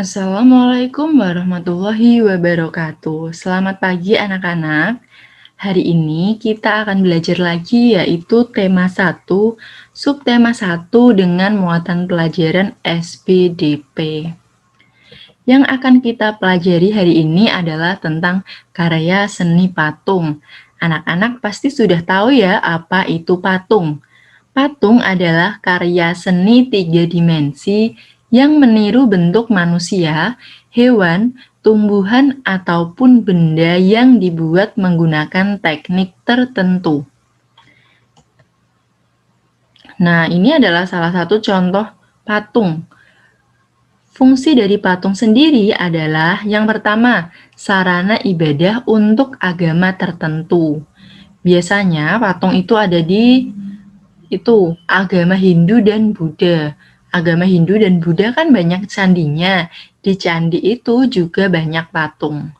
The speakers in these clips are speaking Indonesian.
Assalamualaikum warahmatullahi wabarakatuh. Selamat pagi anak-anak. Hari ini kita akan belajar lagi yaitu tema 1, subtema 1 dengan muatan pelajaran SPDP. Yang akan kita pelajari hari ini adalah tentang karya seni patung. Anak-anak pasti sudah tahu ya apa itu patung. Patung adalah karya seni 3 dimensi yang meniru bentuk manusia, hewan, tumbuhan, ataupun benda yang dibuat menggunakan teknik tertentu. Nah, ini adalah salah satu contoh patung. Fungsi dari patung sendiri adalah yang pertama, sarana ibadah untuk agama tertentu. Biasanya patung itu ada di agama Hindu dan Buddha. Agama Hindu dan Buddha kan banyak candinya. Di candi itu juga banyak patung.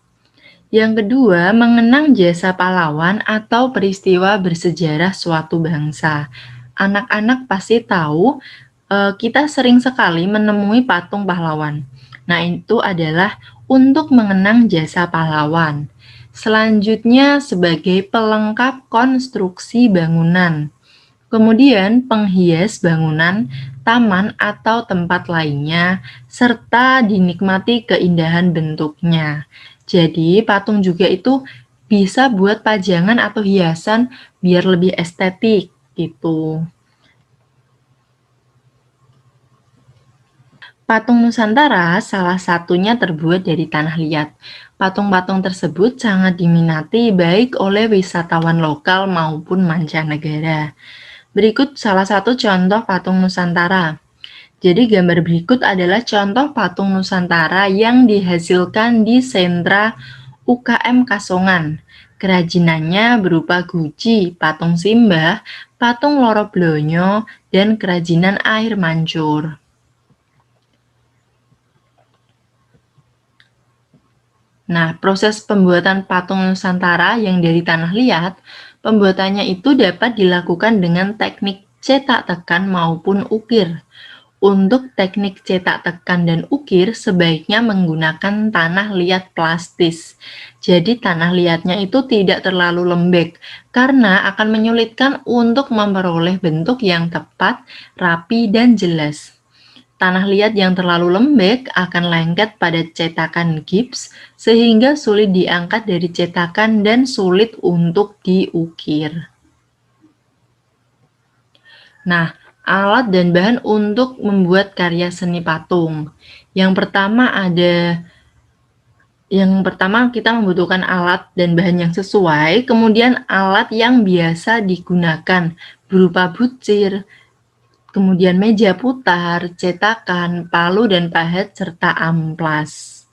Yang kedua, mengenang jasa pahlawan atau peristiwa bersejarah suatu bangsa. Anak-anak pasti tahu kita sering sekali menemui patung pahlawan. Nah, itu adalah untuk mengenang jasa pahlawan. Selanjutnya, sebagai pelengkap konstruksi bangunan. Kemudian, penghias bangunan, taman, atau tempat lainnya, serta dinikmati keindahan bentuknya. Jadi, patung juga itu bisa buat pajangan atau hiasan biar lebih estetik, gitu. Patung Nusantara salah satunya terbuat dari tanah liat. Patung-patung tersebut sangat diminati baik oleh wisatawan lokal maupun mancanegara. Berikut salah satu contoh patung Nusantara. Jadi gambar berikut adalah contoh patung Nusantara yang dihasilkan di sentra UKM Kasongan. Kerajinannya berupa guci, patung simbah, patung loro blonyo, dan kerajinan air mancur. Nah, proses pembuatan patung Nusantara yang dari tanah liat, pembuatannya itu dapat dilakukan dengan teknik cetak tekan maupun ukir. Untuk teknik cetak tekan dan ukir sebaiknya menggunakan tanah liat plastis. Jadi tanah liatnya itu tidak terlalu lembek karena akan menyulitkan untuk memperoleh bentuk yang tepat, rapi, dan jelas. Tanah liat yang terlalu lembek akan lengket pada cetakan gips sehingga sulit diangkat dari cetakan dan sulit untuk diukir. Nah, alat dan bahan untuk membuat karya seni patung. Yang pertama kita membutuhkan alat dan bahan yang sesuai, kemudian alat yang biasa digunakan berupa bucir, kemudian meja putar, cetakan, palu dan pahat, serta amplas.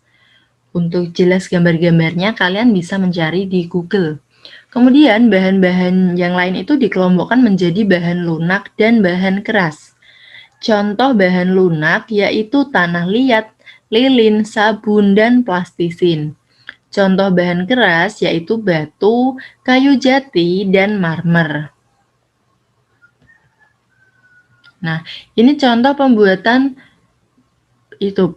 Untuk jelas gambar-gambarnya, kalian bisa mencari di Google. Kemudian, bahan-bahan yang lain itu dikelompokkan menjadi bahan lunak dan bahan keras. Contoh bahan lunak yaitu tanah liat, lilin, sabun, dan plastisin. Contoh bahan keras yaitu batu, kayu jati, dan marmer. Nah, ini contoh pembuatan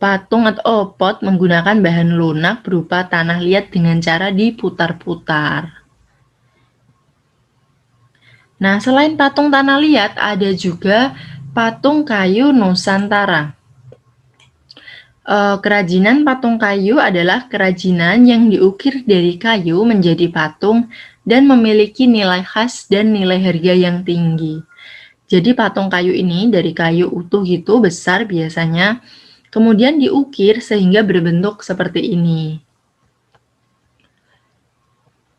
patung atau pot menggunakan bahan lunak berupa tanah liat dengan cara diputar-putar. Nah, selain patung tanah liat, ada juga patung kayu Nusantara. Kerajinan patung kayu adalah kerajinan yang diukir dari kayu menjadi patung dan memiliki nilai khas dan nilai harga yang tinggi. Jadi patung kayu ini dari kayu utuh gitu, besar biasanya, kemudian diukir sehingga berbentuk seperti ini.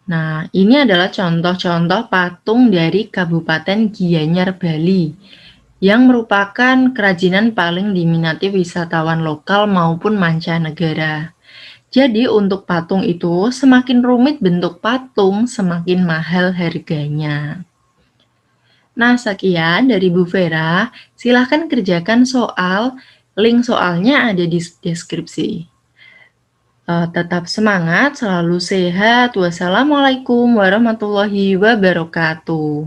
Nah, ini adalah contoh-contoh patung dari Kabupaten Gianyar, Bali, yang merupakan kerajinan paling diminati wisatawan lokal maupun mancanegara. Jadi untuk patung itu, semakin rumit bentuk patung, semakin mahal harganya. Nah, sekian dari Bu Vera. Silahkan kerjakan soal. Link soalnya ada di deskripsi. Tetap semangat, selalu sehat. Wassalamualaikum warahmatullahi wabarakatuh.